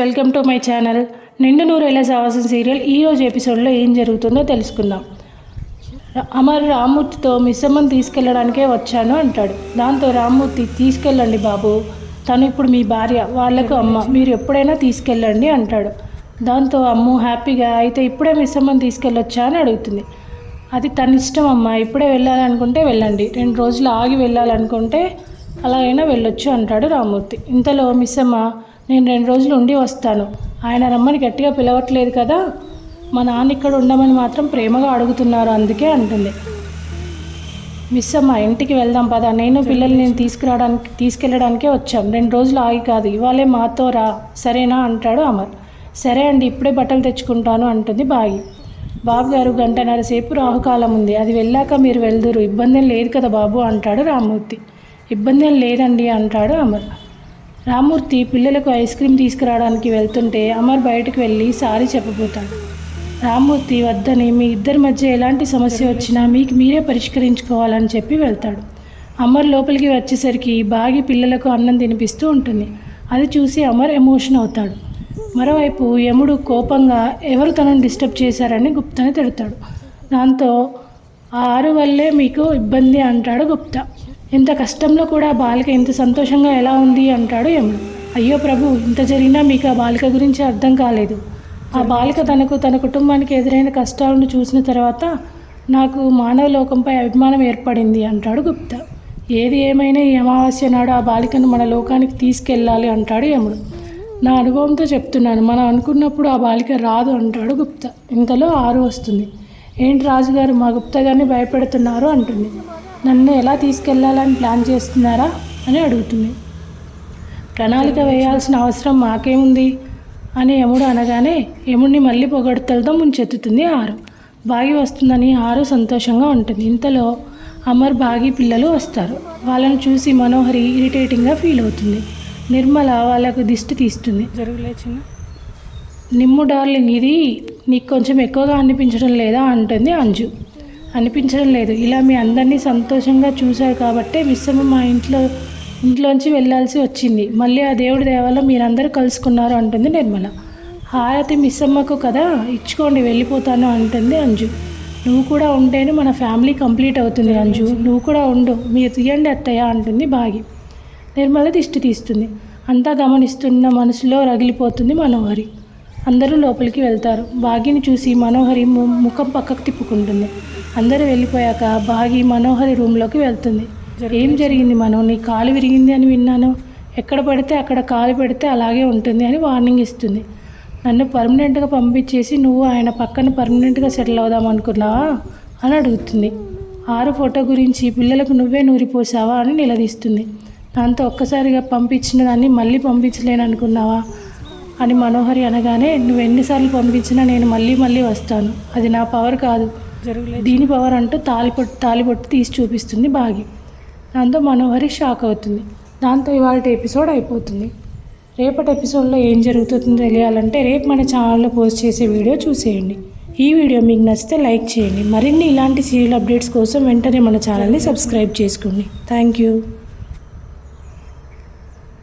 Welcome to my channel. నిండు నూరేళ్ల సావాసం సీరియల్ ఈరోజు ఎపిసోడ్లో ఏం జరుగుతుందో తెలుసుకుందాం. అమర్ రామ్మూర్తితో మిస్సమ్మని తీసుకెళ్ళడానికే వచ్చాను అంటాడు. దాంతో రామ్మూర్తి, తీసుకెళ్ళండి బాబు, తను ఇప్పుడు మీ భార్య, వాళ్ళకు అమ్మ, మీరు ఎప్పుడైనా తీసుకెళ్ళండి అంటాడు. దాంతో అమ్ము హ్యాపీగా, అయితే ఇప్పుడే మిస్సమ్మని తీసుకెళ్ళొచ్చా అని అడుగుతుంది. అది తన ఇష్టం అమ్మ, ఇప్పుడే వెళ్ళాలనుకుంటే వెళ్ళండి, 2 రోజులు ఆగి వెళ్ళాలనుకుంటే అలా అయినా వెళ్ళొచ్చు అంటాడు రామ్మూర్తి. ఇంతలో మిస్సమ్మ, నేను 2 రోజులు ఉండి వస్తాను, ఆయన రమ్మని గట్టిగా పిలవట్లేదు కదా, మా నాన్న ఇక్కడ ఉండమని మాత్రం ప్రేమగా అడుగుతున్నారు అందుకే అంటుంది. మిస్సమ్మ, ఇంటికి వెళ్దాం పద, నేను పిల్లల్ని తీసుకెళ్ళడానికే వచ్చాం, 2 రోజులు ఆగి కాదు, ఇవాళే మాతో రా, సరేనా అంటాడు అమర్. సరే అండి, ఇప్పుడే బట్టలు తెచ్చుకుంటాను అంటుంది బాగి. బాబు గారు, 1.5 గంట సేపు రాహుకాలం ఉంది, అది వెళ్ళాక మీరు వెళ్దురు, ఇబ్బంది ఏం లేదు కదా బాబు అంటాడు రామ్మూర్తి. ఇబ్బంది ఏం లేదండి అంటాడు అమర్. రామ్మూర్తి పిల్లలకు ఐస్ క్రీమ్ తీసుకురావడానికి వెళ్తుంటే అమర్ బయటకు వెళ్ళి సారీ చెప్పబోతాడు. రామ్మూర్తి వద్దని, మీ ఇద్దరి మధ్య ఎలాంటి సమస్య వచ్చినా మీకు మీరే పరిష్కరించుకోవాలని చెప్పి వెళ్తాడు. అమర్ లోపలికి వచ్చేసరికి బాగి పిల్లలకు అన్నం తినిపిస్తూ ఉంటుంది. అది చూసి అమర్ ఎమోషన్ అవుతాడు. మరోవైపు యముడు కోపంగా ఎవరు తనను డిస్టర్బ్ చేశారని గుప్తాని తిడతాడు. దాంతో ఆ 6 వల్లే మీకు ఇబ్బంది అంటాడు గుప్తా. ఇంత కష్టంలో కూడా బాలిక ఇంత సంతోషంగా ఎలా ఉంది అంటాడు యముడు. అయ్యో ప్రభు, ఇంత జరిగినా మీకు ఆ బాలిక గురించి అర్థం కాలేదు. ఆ బాలిక తన కుటుంబానికి ఎదురైన కష్టాలను చూసిన తర్వాత నాకు మానవ లోకంపై అభిమానం ఏర్పడింది అంటాడు గుప్తా. ఏది ఏమైనా ఈ అమావాస్య నాడు ఆ బాలికను మన లోకానికి తీసుకెళ్ళాలి అంటాడు యముడు. నా అనుభవంతో చెప్తున్నాను, మనం అనుకున్నప్పుడు ఆ బాలిక రాదు అంటాడు గుప్తా. ఇంతలో 6 వస్తుంది. ఏంటి రాజుగారు, మా గుప్తా గారిని భయపెడుతున్నారు అంటుంది. నన్ను ఎలా తీసుకెళ్లాలని ప్లాన్ చేస్తున్నారా అని అడుగుతుంది. ప్రణాళిక వేయాల్సిన అవసరం మాకేముంది అని యముడు అనగానే యముడిని మళ్ళీ పొగడ్తలతో ముంచెత్తుతుంది 6. బాగి వస్తుందని 6 సంతోషంగా ఉంటుంది. ఇంతలో అమర్, బాగి పిల్లలు వస్తారు. వాళ్ళని చూసి మనోహరి ఇరిటేటింగ్గా ఫీల్ అవుతుంది. నిర్మల వాళ్ళకు దిష్టి తీస్తుంది. నిమ్ము డార్లింగ్, ఇది నీకు కొంచెం ఎక్కువగా అనిపించడం లేదా అంటుంది అంజు. అనిపించడం లేదు, ఇలా మీ అందరినీ సంతోషంగా చూశారు కాబట్టే మిస్సమ్మ మా ఇంట్లోంచి వెళ్ళాల్సి వచ్చింది, మళ్ళీ ఆ దేవుడి దేవల్ల మీరందరూ కలుసుకున్నారు అంటుంది నిర్మల. హారతి మిస్సమ్మకు కదా, ఇచ్చుకోండి, వెళ్ళిపోతాను అంటుంది అంజు. నువ్వు కూడా ఉంటేనే మన ఫ్యామిలీ కంప్లీట్ అవుతుంది అంజు, నువ్వు కూడా ఉండు, మీరు తీయండి అత్తయ్య అంటుంది బాగి. నిర్మల దిష్టి తీస్తుంది. అంతా గమనిస్తున్న మనసులో రగిలిపోతుంది మనోహరి. అందరూ లోపలికి వెళ్తారు. బాగిని చూసి మనోహరి ముఖం పక్కకు తిప్పుకుంటుంది. అందరూ వెళ్ళిపోయాక బాగి మనోహరి రూమ్లోకి వెళ్తుంది. ఏం జరిగింది మనో, నీ కాలు విరిగింది అని విన్నాను, ఎక్కడ పడితే అక్కడ కాలు పెడితే అలాగే ఉంటుంది అని వార్నింగ్ ఇస్తుంది. నన్ను పర్మనెంట్గా పంపించేసి నువ్వు ఆయన పక్కన పర్మనెంట్గా సెటిల్ అవుదాం అనుకున్నావా అని అడుగుతుంది. 6 ఫోటో గురించి పిల్లలకు నువ్వే నూరిపోసావా అని నిలదీస్తుంది. దాంతో ఒక్కసారిగా పంపించిన దాన్ని మళ్ళీ పంపించలేను అనుకున్నావా అని మనోహరి అనగానే, నువ్వు ఎన్నిసార్లు పంపించినా నేను మళ్ళీ వస్తాను, అది నా పవర్ కాదు, దీని పవర్ అంటూ తాలిపొట్టు తీసి చూపిస్తుంది బాగి. దాంతో మనోహరి షాక్ అవుతుంది. దాంతో ఇవాళ ఎపిసోడ్ అయిపోతుంది. రేపటి ఎపిసోడ్లో ఏం జరుగుతుందో తెలియాలంటే రేపు మన ఛానల్లో పోస్ట్ చేసే వీడియో చూసేయండి. ఈ వీడియో మీకు నచ్చితే లైక్ చేయండి. మరిన్ని ఇలాంటి సీరియల్ అప్డేట్స్ కోసం వెంటనే మన ఛానల్ని సబ్స్క్రైబ్ చేసుకోండి. Thank you.